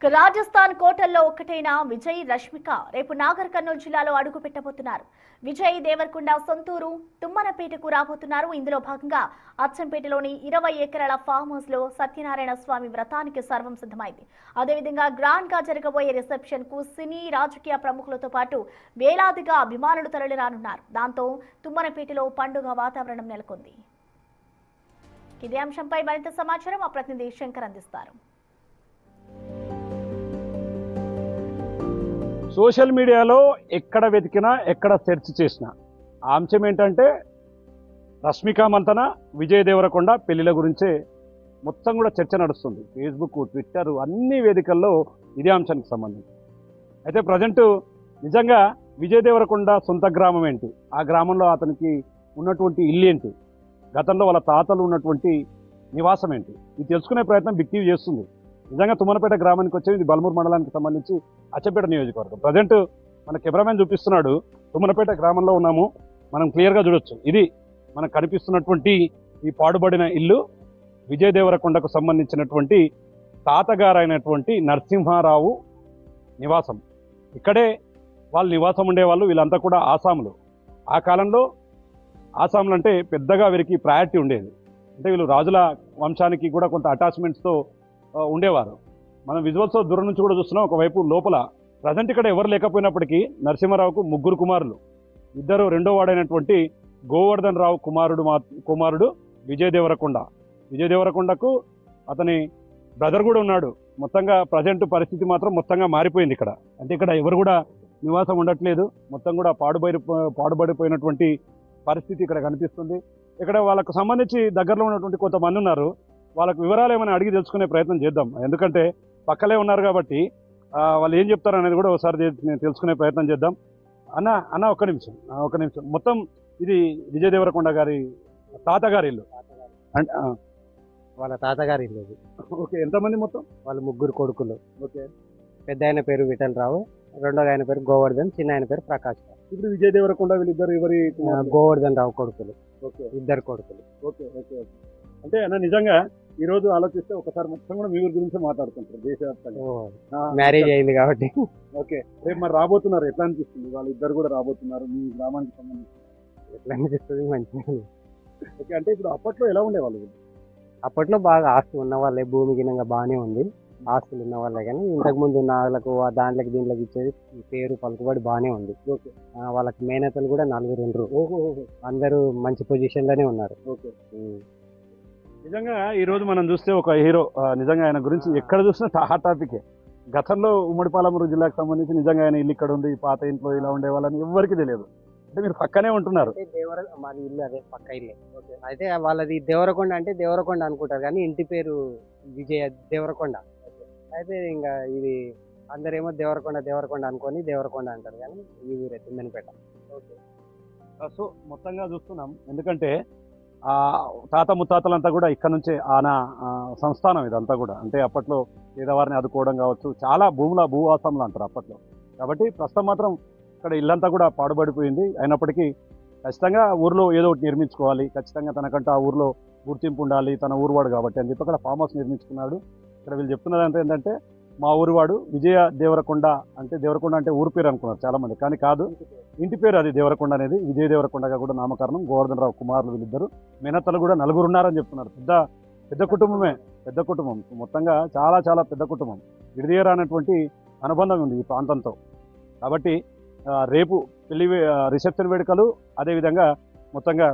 రాజస్థాన్ కోటల్లో ఒకటైన విజయ్ రష్మిక రేపు నాగర్ కర్నూలు జిల్లాలో అడుగు పెట్టబోతున్నారు. విజయ్ దేవరకొండ సొంతూరు తుమ్మనపేటకు రాబోతున్నారు. ఇందులో భాగంగా అచ్చంపేటలోని 20 ఎకరాల ఫామ్ హౌస్ లో సత్యనారాయణ స్వామి వ్రతానికి సర్వం సిద్ధమైంది. అదేవిధంగా గ్రాండ్ గా జరగబోయే రిసెప్షన్ కు సినీ రాజకీయ ప్రముఖులతో పాటు వేలాదిగా అభిమానులు తరలిరానున్నారు. దాంతో తుమ్మనపేటలో పండుగ వాతావరణం నెలకొంది. ఇదే అంశంపై మరింత సమాచారం మా ప్రతినిధి శంకర్ అందిస్తారు. సోషల్ మీడియాలో ఎక్కడ వెతికినా ఎక్కడ సెర్చ్ చేసినా ఆ అంశం ఏంటంటే రష్మిక మంతన విజయ్ దేవరకొండ పెళ్లిల గురించే మొత్తం కూడా చర్చ నడుస్తుంది. ఫేస్బుక్, ట్విట్టర్ అన్ని వేదికల్లో ఇదే అంశానికి సంబంధించి. అయితే ప్రజెంట్ నిజంగా విజయ్ దేవరకొండ సొంత గ్రామం ఏంటి, ఆ గ్రామంలో అతనికి ఉన్నటువంటి ఇల్లు ఏంటి, గతంలో వాళ్ళ తాతలు ఉన్నటువంటి నివాసం ఏంటి, ఇది తెలుసుకునే ప్రయత్నం బిగ్ టీవీ చేస్తుంది. నిజంగా తుమ్మనపేట గ్రామానికి వచ్చేది ఇది బల్మూరు మండలానికి సంబంధించి అచ్చంపేట నియోజకవర్గం. ప్రజెంట్ మన కెమెరామెన్ చూపిస్తున్నాడు, తుమ్మనపేట గ్రామంలో ఉన్నాము. మనం క్లియర్గా చూడొచ్చు. ఇది మనకు కనిపిస్తున్నటువంటి ఈ పాడుబడిన ఇల్లు విజయ్ దేవరకొండకు సంబంధించినటువంటి తాతగారైనటువంటి నరసింహారావు నివాసం. ఇక్కడే వాళ్ళు నివాసం ఉండేవాళ్ళు. వీళ్ళంతా కూడా ఆసాములు. ఆ కాలంలో ఆసాములు అంటే పెద్దగా వీరికి ప్రయారిటీ ఉండేది. అంటే వీళ్ళు రాజుల వంశానికి కూడా కొంత అటాచ్మెంట్స్తో ఉండేవారు. మనం విజువల్స్ దూరం నుంచి కూడా చూస్తున్నాం. ఒకవైపు లోపల ప్రజెంట్ ఇక్కడ ఎవరు లేకపోయినప్పటికీ నరసింహారావుకు 3 కుమారులు. ఇద్దరు రెండో వాడైనటువంటి గోవర్ధన్ రావు కుమారుడు విజయ్ దేవరకొండ. విజయ్ దేవరకొండకు అతని బ్రదర్ కూడా ఉన్నాడు. మొత్తంగా ప్రజెంట్ పరిస్థితి మాత్రం మొత్తంగా మారిపోయింది ఇక్కడ. అంటే ఇక్కడ ఎవరు కూడా నివాసం ఉండట్లేదు. మొత్తం కూడా పాడుబడిపోయినటువంటి పరిస్థితి ఇక్కడ కనిపిస్తుంది. ఇక్కడ వాళ్ళకు సంబంధించి దగ్గరలో ఉన్నటువంటి కొంతమంది ఉన్నారు. వాళ్ళకు వివరాలు ఏమైనా అడిగి తెలుసుకునే ప్రయత్నం చేద్దాం. ఎందుకంటే పక్కలే ఉన్నారు కాబట్టి వాళ్ళు ఏం చెప్తారు అనేది కూడా ఒకసారి తెలుసుకునే ప్రయత్నం చేద్దాం. అన్న ఒక్క నిమిషం. మొత్తం ఇది విజయ్ దేవరకొండ గారి తాతగారి ఇల్లు అంటే వాళ్ళ తాతగారి ఇల్లు. ఓకే, ఎంతమంది మొత్తం? వాళ్ళు 3 కొడుకులు. ఓకే, పెద్ద ఆయన పేరు విఠలరావు, రెండో ఆయన పేరు గోవర్ధన్, చిన్న ఆయన పేరు ప్రకాష్ రావు. ఇప్పుడు విజయ్ దేవరకొండ వీళ్ళిద్దరు ఎవరి? గోవర్ధన్ రావు కొడుకులు. ఓకే, 2 కొడుకులు. Okay okay okay. అంటే అన్న నిజంగా ఈ రోజు ఆలోచిస్తే ఒకసారి మొత్తం కూడా మీ ఊరి గురించి మాట్లాడుతుంటారు దేశవ్యాప్తంగా. మ్యారేజ్ అయింది కాబట్టి. ఓకే, రేపు మరి రాబోతున్నారు, ఎట్లా అనిపిస్తుంది? వాళ్ళు ఇద్దరు కూడా రాబోతున్నారు మీ గ్రామానికి సంబంధించి. ఎట్లా అనిపిస్తుంది? మంచిగా. ఓకే, అంటే ఇప్పుడు అప్పట్లో ఎలా ఉండేవాళ్ళు? అప్పట్లో బాగా ఆస్తి ఉన్న వాళ్ళే, భూమి గినంగా బాగానే ఉంది, ఆస్తులు ఉన్న వాళ్ళే. కానీ ఇంతకుముందు నాళ్ళకు దాంట్లోకి దీంట్లోకి ఇచ్చేది పేరు పలుకుబడి బాగానే ఉంది. ఓకే, వాళ్ళకి మేనతలు కూడా 4 ఉండ్రు. ఓహో, అందరూ మంచి పొజిషన్లోనే ఉన్నారు. ఓకే. నిజంగా ఈ రోజు మనం చూస్తే ఒక హీరో, నిజంగా ఆయన గురించి ఎక్కడ చూసినా హాట్ టాపికే. గతంలో ఉమ్మడి పాలమూరు జిల్లాకు సంబంధించి నిజంగా ఆయన ఇల్లు ఇక్కడ ఉంది, పాత ఇంట్లో ఇలా ఉండేవాళ్ళని ఎవరికి తెలియదు. అంటే మీరు పక్కనే ఉంటున్నారు. మాది ఇల్లు అదే పక్క ఇల్లే. అయితే వాళ్ళది దేవరకొండ అంటే దేవరకొండ అనుకుంటారు, కానీ ఇంటి పేరు విజయ దేవరకొండ. అయితే ఇంకా ఇది అందరేమో దేవరకొండ అనుకొని దేవరకొండ అంటారు, కానీ ఈ ఊరే తుమ్మనపేట. ఓకే, సో మొత్తంగా చూస్తున్నాం. ఎందుకంటే తాత ముత్తాతలంతా కూడా ఇక్కడ నుంచే సంస్థానం ఇదంతా కూడా. అంటే అప్పట్లో పేదవారిని ఆదుకోవడం కావచ్చు, చాలా భూవాసంలు అంటారు అప్పట్లో. కాబట్టి ప్రస్తుతం మాత్రం ఇక్కడ ఇల్లంతా కూడా పాడుబడిపోయింది. అయినప్పటికీ ఖచ్చితంగా ఊర్లో ఏదో ఒకటి నిర్మించుకోవాలి, ఖచ్చితంగా తనకంటే ఆ ఊర్లో గుర్తింపు ఉండాలి, తన ఊరువాడు కాబట్టి అని చెప్పి అక్కడ ఫామ్ హౌస్ నిర్మించుకున్నాడు. ఇక్కడ వీళ్ళు చెప్తున్నది ఏంటంటే మా ఊరివాడు విజయ దేవరకొండ. అంటే దేవరకొండ అంటే ఊరు పేరు అనుకున్నారు చాలా మంది, కానీ కాదు, ఇంటి పేరు అది దేవరకొండ అనేది. విజయ దేవరకొండగా కూడా నామకరణం. గోవర్ధన్ రావు కుమారులు వీళ్ళిద్దరు. మేనత్తలు కూడా 4 ఉన్నారని చెప్తున్నారు. పెద్ద కుటుంబమే, పెద్ద కుటుంబం. మొత్తంగా చాలా చాలా పెద్ద కుటుంబం. విడదీయరానటువంటి అనుబంధం ఉంది ఈ ప్రాంతంతో. కాబట్టి రేపు పెళ్లి రిసెప్షన్ వేడుకలు, అదేవిధంగా మొత్తంగా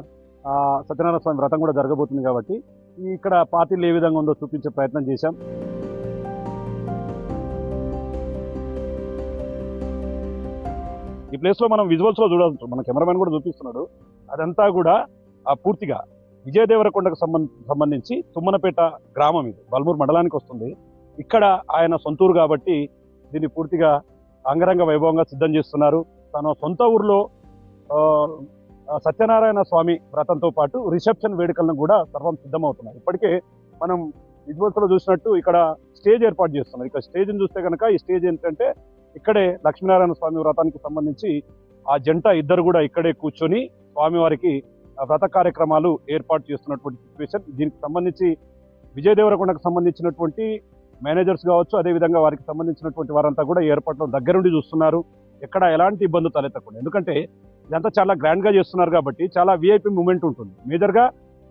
సత్యనారాయణ స్వామి వ్రతం కూడా జరగబోతుంది. కాబట్టి ఇక్కడ పార్టీలు ఏ విధంగా ఉందో చూపించే ప్రయత్నం చేశాం. ఈ ప్లేస్లో మనం విజువల్స్లో చూడవచ్చు, మన కెమెరామెన్ కూడా చూపిస్తున్నాడు. అదంతా కూడా పూర్తిగా విజయ్ దేవరకొండకు సంబంధించి తుమ్మనపేట గ్రామం. ఇది బల్మూరు మండలానికి వస్తుంది. ఇక్కడ ఆయన సొంతూరు కాబట్టి దీన్ని పూర్తిగా అంగరంగ వైభవంగా సిద్ధం చేస్తున్నారు. తన సొంత ఊర్లో సత్యనారాయణ స్వామి వ్రతంతో పాటు రిసెప్షన్ వేడుకలను కూడా సర్వం సిద్ధమవుతున్నాయి. ఇప్పటికే మనం విజువల్స్లో చూసినట్టు ఇక్కడ స్టేజ్ ఏర్పాటు చేస్తున్నారు. ఇక్కడ స్టేజ్ని చూస్తే కనుక ఈ స్టేజ్ ఏంటంటే ఇక్కడే లక్ష్మీనారాయణ స్వామి వ్రతానికి సంబంధించి ఆ జంట ఇద్దరు కూడా ఇక్కడే కూర్చొని స్వామివారికి వ్రత కార్యక్రమాలు ఏర్పాటు చేస్తున్నటువంటి సిచ్యువేషన్. దీనికి సంబంధించి విజయ్ దేవరకొండకు సంబంధించినటువంటి మేనేజర్స్ కావచ్చు, అదేవిధంగా వారికి సంబంధించినటువంటి వారంతా కూడా ఈ ఏర్పాట్లను దగ్గరుండి చూస్తున్నారు. ఎక్కడ ఎలాంటి ఇబ్బందులు తలెత్తకుండా, ఎందుకంటే ఇదంతా చాలా గ్రాండ్గా చేస్తున్నారు కాబట్టి చాలా విఐపి మూమెంట్ ఉంటుంది. మేజర్గా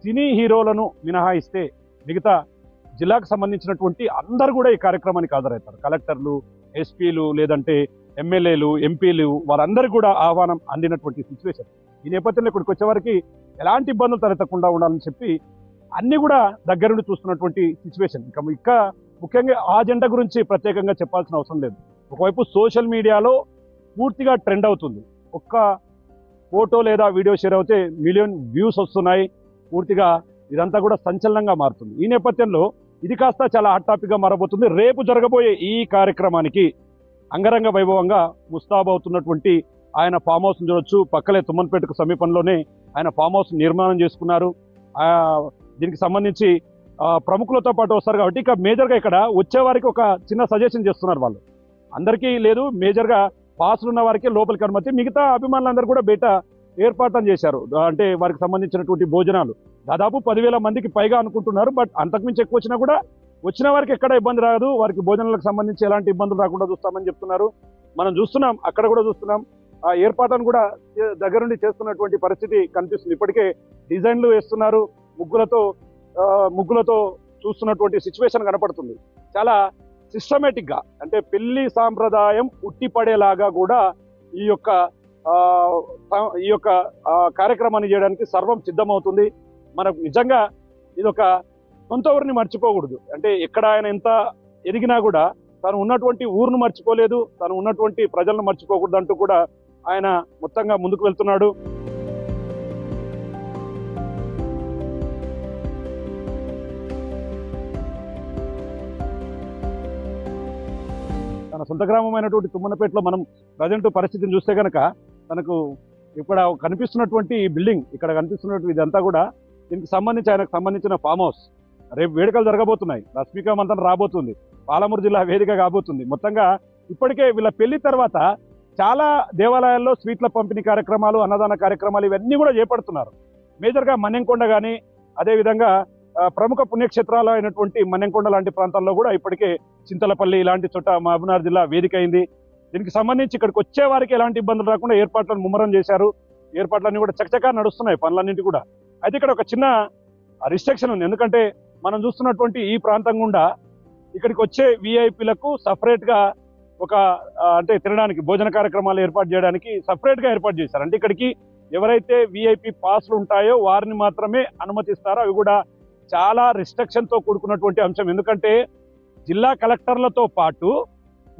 సినీ హీరోలను మినహాయిస్తే మిగతా జిల్లాకు సంబంధించినటువంటి అందరూ కూడా ఈ కార్యక్రమానికి హాజరవుతారు. కలెక్టర్లు, ఎస్పీలు, లేదంటే ఎమ్మెల్యేలు, ఎంపీలు, వారందరికీ కూడా ఆహ్వానం అందినటువంటి సిచ్యువేషన్. ఈ నేపథ్యంలో ఇక్కడికి వచ్చేవారికి ఎలాంటి ఇబ్బందులు తలెత్తకుండా ఉండాలని చెప్పి అన్ని కూడా దగ్గరుండి చూస్తున్నటువంటి సిచ్యువేషన్. ఇంకా ముఖ్యంగా ఆ జెండా గురించి ప్రత్యేకంగా చెప్పాల్సిన అవసరం లేదు. ఒకవైపు సోషల్ మీడియాలో పూర్తిగా ట్రెండ్ అవుతుంది. ఒక్క ఫోటో లేదా వీడియో షేర్ అవుతే మిలియన్ వ్యూస్ వస్తున్నాయి. పూర్తిగా ఇదంతా కూడా సంచలనంగా మారుతుంది. ఈ నేపథ్యంలో ఇది కాస్త చాలా హాట్ టాపిక్గా మారబోతుంది. రేపు జరగబోయే ఈ కార్యక్రమానికి అంగరంగ వైభవంగా ముస్తాబవుతున్నటువంటి ఆయన ఫామ్ హౌస్ చూడొచ్చు. పక్కలే తుమ్మన్పేటకు సమీపంలోనే ఆయన ఫామ్ హౌస్ నిర్మాణం చేసుకున్నారు. దీనికి సంబంధించి ప్రముఖులతో పాటు వస్తారు కాబట్టి ఇక మేజర్గా ఇక్కడ వచ్చేవారికి ఒక చిన్న సజెషన్ చేస్తున్నారు. వాళ్ళు అందరికీ లేదు, మేజర్గా పాసులు ఉన్న వారికి లోపలికి అనుమతి, మిగతా అభిమానులందరూ కూడా బయట ఏర్పాట్లను చేశారు. అంటే వారికి సంబంధించినటువంటి భోజనాలు దాదాపు 10,000 మందికి పైగా అనుకుంటున్నారు. బట్ అంతకుమించి ఎక్కువ వచ్చినా కూడా వచ్చిన వారికి ఎక్కడ ఇబ్బంది రాదు, వారికి భోజనాలకు సంబంధించి ఎలాంటి ఇబ్బందులు రాకుండా చూస్తామని చెప్తున్నారు. మనం చూస్తున్నాం, అక్కడ కూడా చూస్తున్నాం, ఆ ఏర్పాట్లను కూడా దగ్గరుండి చేస్తున్నటువంటి పరిస్థితి కనిపిస్తుంది. ఇప్పటికే డిజైన్లు వేస్తున్నారు, ముగ్గులతో చూస్తున్నటువంటి సిచ్యువేషన్ కనపడుతుంది. చాలా సిస్టమేటిక్గా, అంటే పెళ్లి సాంప్రదాయం ఉట్టిపడేలాగా కూడా ఈ యొక్క కార్యక్రమాన్ని చేయడానికి సర్వం సిద్ధమవుతుంది. మనకు నిజంగా ఇది ఒక సొంత ఊరిని మర్చిపోకూడదు. అంటే ఎక్కడ ఆయన ఎంత ఎదిగినా కూడా తను ఉన్నటువంటి ఊరును మర్చిపోలేదు, తను ఉన్నటువంటి ప్రజలను మర్చిపోకూడదు అంటూ కూడా ఆయన మొత్తంగా ముందుకు వెళ్తున్నాడు. తన సొంత గ్రామమైనటువంటి తుమ్మనపేటలో మనం ప్రజెంట్ పరిస్థితిని చూస్తే కనుక తనకు ఇక్కడ కనిపిస్తున్నటువంటి బిల్డింగ్, ఇక్కడ కనిపిస్తున్నటువంటి ఇదంతా కూడా దీనికి సంబంధించి ఆయనకు సంబంధించిన ఫామ్ హౌస్. రేపు వేడుకలు జరగబోతున్నాయి, రష్మిక మంతన్ రాబోతుంది, పాలమూరు జిల్లా వేదిక కాబోతుంది. మొత్తంగా ఇప్పటికే వీళ్ళ పెళ్లి తర్వాత చాలా దేవాలయాల్లో స్వీట్ల పంపిణీ కార్యక్రమాలు, అన్నదాన కార్యక్రమాలు ఇవన్నీ కూడా చేపడుతున్నారు. మేజర్గా మన్నెంకొండ కానీ, అదేవిధంగా ప్రముఖ పుణ్యక్షేత్రాలు అయినటువంటి మన్నెంకొండ లాంటి ప్రాంతాల్లో కూడా ఇప్పటికే చింతలపల్లి ఇలాంటి చోట మహబూబ్నగర్ జిల్లా వేదిక అయింది. దీనికి సంబంధించి ఇక్కడికి వచ్చే వారికి ఎలాంటి ఇబ్బందులు రాకుండా ఏర్పాట్లను ముమ్మరం చేశారు. ఏర్పాట్లన్నీ కూడా చకచకా నడుస్తున్నాయి, పనులన్నింటి కూడా. అయితే ఇక్కడ ఒక చిన్న రిస్ట్రిక్షన్ ఉంది. ఎందుకంటే మనం చూస్తున్నటువంటి ఈ ప్రాంతం గుండా ఇక్కడికి వచ్చే విఐపీలకు సపరేట్గా ఒక అంటే తినడానికి భోజన కార్యక్రమాలు ఏర్పాటు చేయడానికి సపరేట్గా ఏర్పాటు చేశారు. అంటే ఇక్కడికి ఎవరైతే విఐపీ పాస్లు ఉంటాయో వారిని మాత్రమే అనుమతిస్తారో. అవి కూడా చాలా రిస్ట్రిక్షన్తో కూడుకున్నటువంటి అంశం. ఎందుకంటే జిల్లా కలెక్టర్లతో పాటు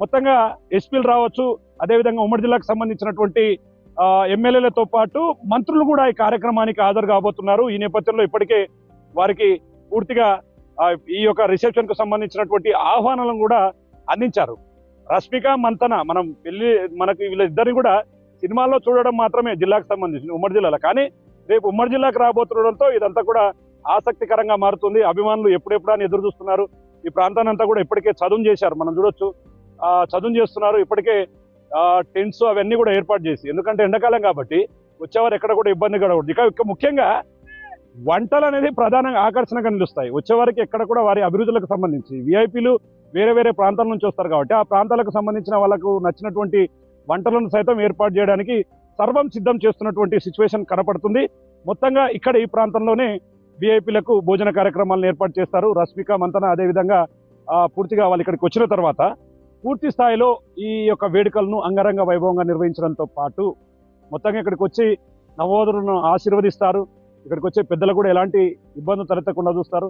మొత్తంగా ఎస్పీలు రావచ్చు, అదేవిధంగా ఉమ్మడి జిల్లాకు సంబంధించినటువంటి ఎమ్మెల్యేలతో పాటు మంత్రులు కూడా ఈ కార్యక్రమానికి హాజరు కాబోతున్నారు. ఈ నేపథ్యంలో ఇప్పటికే వారికి పూర్తిగా ఈ యొక్క రిసెప్షన్కు సంబంధించినటువంటి ఆహ్వానాలను కూడా అందించారు. రష్మిక మంతన మనకు వీళ్ళిద్దరిని కూడా సినిమాల్లో చూడడం మాత్రమే జిల్లాకు సంబంధించి ఉమ్మడి జిల్లాలో, కానీ రేపు ఉమ్మడి జిల్లాకు రాబోతుండడంతో ఇదంతా కూడా ఆసక్తికరంగా మారుతుంది. అభిమానులు ఎప్పుడెప్పుడని ఎదురు చూస్తున్నారు. ఈ ప్రాంతాన్ని అంతా కూడా ఇప్పటికే చదును చేశారు, మనం చూడొచ్చు, చదును చేస్తున్నారు. ఇప్పటికే టెంట్స్ అవన్నీ కూడా ఏర్పాటు చేసి, ఎందుకంటే ఎండాకాలం కాబట్టి వచ్చేవారు ఎక్కడ కూడా ఇబ్బంది పడకూడదు. ఇక ముఖ్యంగా వంటలు అనేది ప్రధానంగా ఆకర్షణగా నిలుస్తాయి. వచ్చేవారికి ఎక్కడ కూడా వారి అభివృద్ధులకు సంబంధించి విఐపీలు వేరే వేరే ప్రాంతాల నుంచి వస్తారు కాబట్టి ఆ ప్రాంతాలకు సంబంధించిన వాళ్ళకు నచ్చినటువంటి వంటలను సైతం ఏర్పాటు చేయడానికి సర్వం సిద్ధం చేస్తున్నటువంటి సిచ్యువేషన్ కనపడుతుంది. మొత్తంగా ఇక్కడ ఈ ప్రాంతంలోనే విఐపీలకు భోజన కార్యక్రమాలను ఏర్పాటు చేస్తారు. రష్మిక మంతన అదేవిధంగా పూర్తిగా వాళ్ళు ఇక్కడికి వచ్చిన తర్వాత పూర్తి స్థాయిలో ఈ యొక్క వేడుకలను అంగరంగ వైభవంగా నిర్వహించడంతో పాటు మొత్తంగా ఇక్కడికి వచ్చి నవోదరులను ఆశీర్వదిస్తారు. ఇక్కడికి వచ్చే పెద్దలు కూడా ఎలాంటి ఇబ్బందులు తలెత్తకుండా చూస్తారు.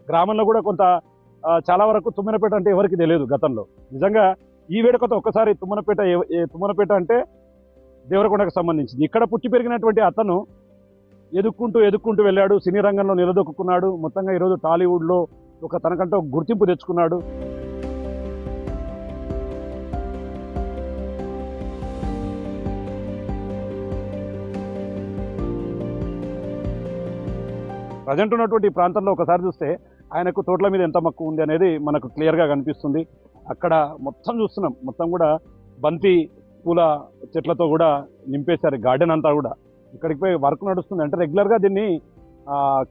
గ్రామంలో కూడా కొంత చాలా వరకు తుమ్మనపేట అంటే ఎవరికి తెలియదు గతంలో. నిజంగా ఈ వేడుకతో ఒక్కసారి తుమ్మనపేట అంటే దేవరకొండకు సంబంధించింది. ఇక్కడ పుట్టి పెరిగినటువంటి అతను ఎదుక్కుంటూ వెళ్ళాడు, సినీ రంగంలో నిలదొక్కున్నాడు. మొత్తంగా ఈరోజు టాలీవుడ్లో తనకంటూ గుర్తింపు తెచ్చుకున్నాడు. ప్రజెంట్ ఉన్నటువంటి ప్రాంతంలో ఒకసారి చూస్తే ఆయనకు తోటల మీద ఎంత మక్కువ ఉంది అనేది మనకు క్లియర్గా కనిపిస్తుంది. అక్కడ మొత్తం చూస్తున్నాం, మొత్తం కూడా బంతి పూల చెట్లతో కూడా నింపేశారు గార్డెన్ అంతా కూడా. ఇక్కడికి పోయి వర్క్ నడుస్తుంది. అంటే రెగ్యులర్గా దీన్ని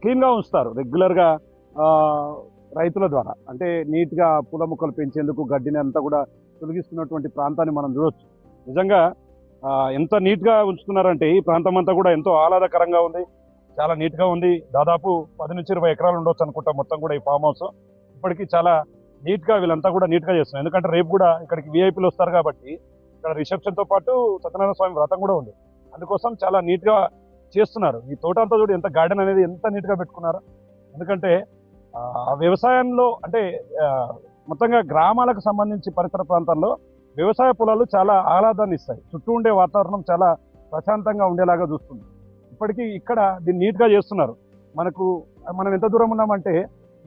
క్లీన్గా ఉంచుతారు. రెగ్యులర్గా రైతుల ద్వారా అంటే నీట్గా పూల మొక్కలు పెంచేందుకు గడ్డిని అంతా కూడా తొలగిస్తున్నటువంటి ప్రాంతాన్ని మనం చూడొచ్చు. నిజంగా ఎంత నీట్గా ఉంచుతున్నారంటే ఈ ప్రాంతం అంతా కూడా ఎంతో ఆహ్లాదకరంగా ఉంది, చాలా నీట్గా ఉంది. దాదాపు 10 నుంచి 20 ఎకరాలు ఉండొచ్చు అనుకుంటా మొత్తం కూడా ఈ ఫామ్ హౌస్. ఇప్పటికీ చాలా నీట్గా వీళ్ళంతా కూడా నీట్గా చేస్తున్నారు. ఎందుకంటే రేపు కూడా ఇక్కడికి విఐపీలు వస్తారు కాబట్టి ఇక్కడ రిసెప్షన్తో పాటు సత్యనారాయణ స్వామి వ్రతం కూడా ఉంది. అందుకోసం చాలా నీట్గా చేస్తున్నారు. ఈ తోట అంతా చూడు ఎంత గార్డెన్ అనేది ఎంత నీట్గా పెట్టుకున్నారు. ఎందుకంటే వ్యవసాయంలో అంటే మొత్తంగా గ్రామాలకు సంబంధించి పరిసర ప్రాంతాల్లో వ్యవసాయ పొలాలు చాలా ఆహ్లాదాన్ని ఇస్తాయి. చుట్టూ ఉండే వాతావరణం చాలా ప్రశాంతంగా ఉండేలాగా చూస్తుంది. ఇప్పటికీ ఇక్కడ దీన్ని నీట్గా చేస్తున్నారు. మనం ఎంత దూరం ఉన్నామంటే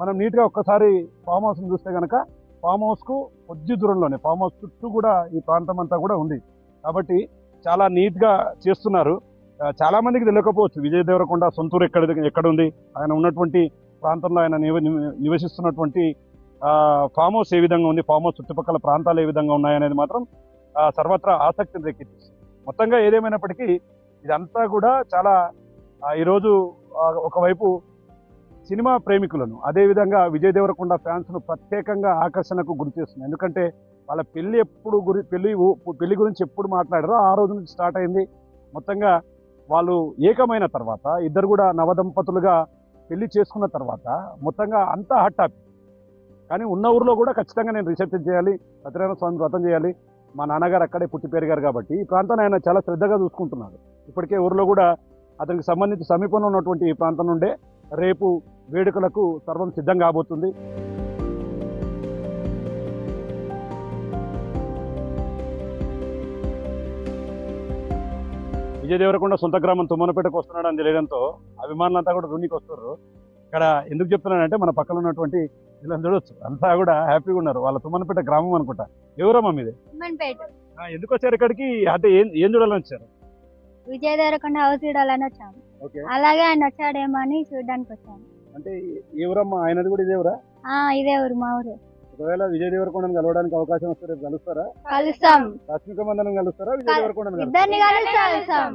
మనం నీట్గా ఒక్కసారి ఫామ్ హౌస్ని చూస్తే కనుక ఫామ్ హౌస్కు కొద్ది దూరంలోనే ఫామ్ హౌస్ చుట్టూ కూడా ఈ ప్రాంతం అంతా కూడా ఉంది. కాబట్టి చాలా నీట్గా చేస్తున్నారు. చాలా మందికి తెలియకపోవచ్చు విజయ్ దేవరకొండ సొంతూరు ఎక్కడ ఉంది, ఆయన ఉన్నటువంటి ప్రాంతంలో ఆయన నివసిస్తున్నటువంటి ఫామ్ హౌస్ ఏ విధంగా ఉంది, ఫామ్ హౌస్ చుట్టుపక్కల ప్రాంతాలు ఏ విధంగా ఉన్నాయనేది మాత్రం సర్వత్రా ఆసక్తిని రేకెత్తిస్తుంది. మొత్తంగా ఏదేమైనప్పటికీ ఇదంతా కూడా చాలా ఈరోజు ఒకవైపు సినిమా ప్రేమికులను అదేవిధంగా విజయ్ దేవరకొండ ఫ్యాన్స్ను ప్రత్యేకంగా ఆకర్షణకు గురి చేస్తుంది. ఎందుకంటే వాళ్ళ పెళ్లి గురించి ఎప్పుడు మాట్లాడారో ఆ రోజు నుంచి స్టార్ట్ అయింది. మొత్తంగా వాళ్ళు ఏకమైన తర్వాత ఇద్దరు కూడా నవదంపతులుగా పెళ్లి చేసుకున్న తర్వాత మొత్తంగా అంతా హాట్ టాపిక్. కానీ ఉన్న ఊర్లో కూడా ఖచ్చితంగా నేను రిసెప్షన్ చేయాలి, సత్యనారాయణ స్వామి వ్రతం చేయాలి, మా నాన్నగారు అక్కడే పుట్టి పెరిగారు కాబట్టి ఈ ప్రాంతాన్ని ఆయన చాలా శ్రద్ధగా చూసుకుంటున్నారు. ఇప్పటికే ఊర్లో కూడా అతనికి సంబంధించి సమీపంలో ఉన్నటువంటి ఈ ప్రాంతం నుండే రేపు వేడుకలకు సర్వం సిద్ధం కాబోతుంది. విజయ్ దేవరకొండ సొంత గ్రామం తుమ్మనపేటకు వస్తున్నాడు అని తెలియడంతో అభిమానులంతా కూడా రుణికి వస్తున్నారు. ఇక్కడ ఎందుకు చెప్తున్నానంటే మన పక్కన ఉన్నటువంటి వీళ్ళని చూడొచ్చు, అంతా కూడా హ్యాపీగా ఉన్నారు. వాళ్ళ తుమ్మనపేట గ్రామం అనుకుంటా. ఎవరమ్మా మీది? ఎందుకు వచ్చారు ఇక్కడికి? అంటే ఏం చూడాలని వచ్చారు? విజయ్ దేవరకొండ హౌస్ చూడాలని వచ్చాము. అలాగే ఆయన వచ్చాడేమో అని చూడడానికి వచ్చాము. అంటే ఎవరమ్మా ఆయనది కూడా ఇదేవరా? ఇదే ఊరు, మా ఊరే. ఒకవేళ విజయ్ దేవరకొండను కలవడానికి అవకాశం వస్తే రేపు కలుస్తారా? కలుస్తాం. రష్మిక మందనం కలుస్తారా? విజయ్ దేవరకొండను ఇద్దరిని కలుస్తాం.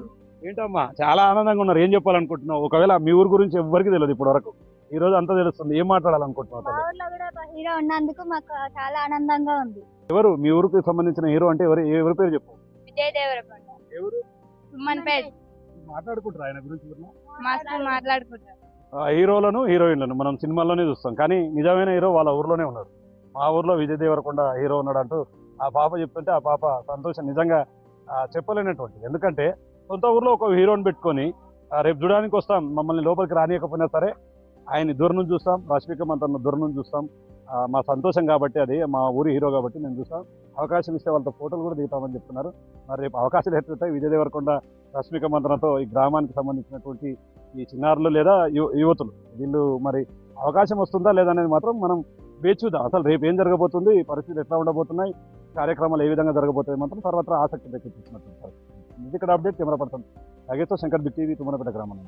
ఏంటమ్మా చాలా ఆనందంగా ఉన్నారు. ఏం చెప్పాలనుకుంటున్నావు? ఒకవేళ మీ ఊరు గురించి ఎవరికి తెలియదు ఇప్పటి వరకు, ఈ రోజు అంతా తెలుస్తుంది. ఏం మాట్లాడాలనుకుంటున్నావు? మా ఊర్లో కూడా ఒక హీరో ఉన్నందుకు మాకు చాలా ఆనందంగా ఉంది. ఎవరు మీ ఊరికి సంబంధించిన హీరో? అంటే ఎవరి పేరు చెప్పు. విజయ్ దేవరకొండ. ఎవరు? సుమన్పేట్. మాట్లాడుకుంటారు ఆయన గురించి? మాట్లాడుకుంటారు. హీరోలను హీరోయిన్లను మనం సినిమాల్లోనే చూస్తాం, కానీ నిజమైన హీరో వాళ్ళ ఊర్లోనే ఉన్నారు. మా ఊర్లో విజయ్ దేవరకొండ హీరో ఉన్నాడు అంటూ ఆ పాప చెప్తుంటే ఆ పాప సంతోషం నిజంగా చెప్పలేనటువంటి. ఎందుకంటే సొంత ఊర్లో ఒక హీరోని పెట్టుకొని రేపు చూడడానికి వస్తాం, మమ్మల్ని లోపలికి రానియకపోయినా సరే ఆయన్ని దూరం నుంచి చూస్తాం, రష్మిక మంతన్న దూరం నుంచి చూస్తాం. మా సంతోషం కాబట్టి, అది మా ఊరి హీరో కాబట్టి నేను చూస్తాం. అవకాశం ఇస్తే వాళ్ళతో ఫోటోలు కూడా దిగుతామని చెప్తున్నారు. మరి రేపు అవకాశాలు ఎట్లుంటాయి విజయ్ దేవరకొండ రష్మిక మంతనతో ఈ గ్రామానికి సంబంధించినటువంటి ఈ చిన్నారులు లేదా యువతులు వీళ్ళు మరి అవకాశం వస్తుందా లేదా అనేది మాత్రం మనం వేచి చూద్దాం. అసలు రేపు ఏం జరగబోతుంది, పరిస్థితులు ఎట్లా ఉండబోతున్నాయి, కార్యక్రమాలు ఏ విధంగా జరగబోతాయి మాత్రం సర్వత్రా ఆసక్తి దక్కించినట్టు. ఇది ఇక్కడ update. Camera person Nageshwar Shankar, big TV, Tummanapeta గ్రామం.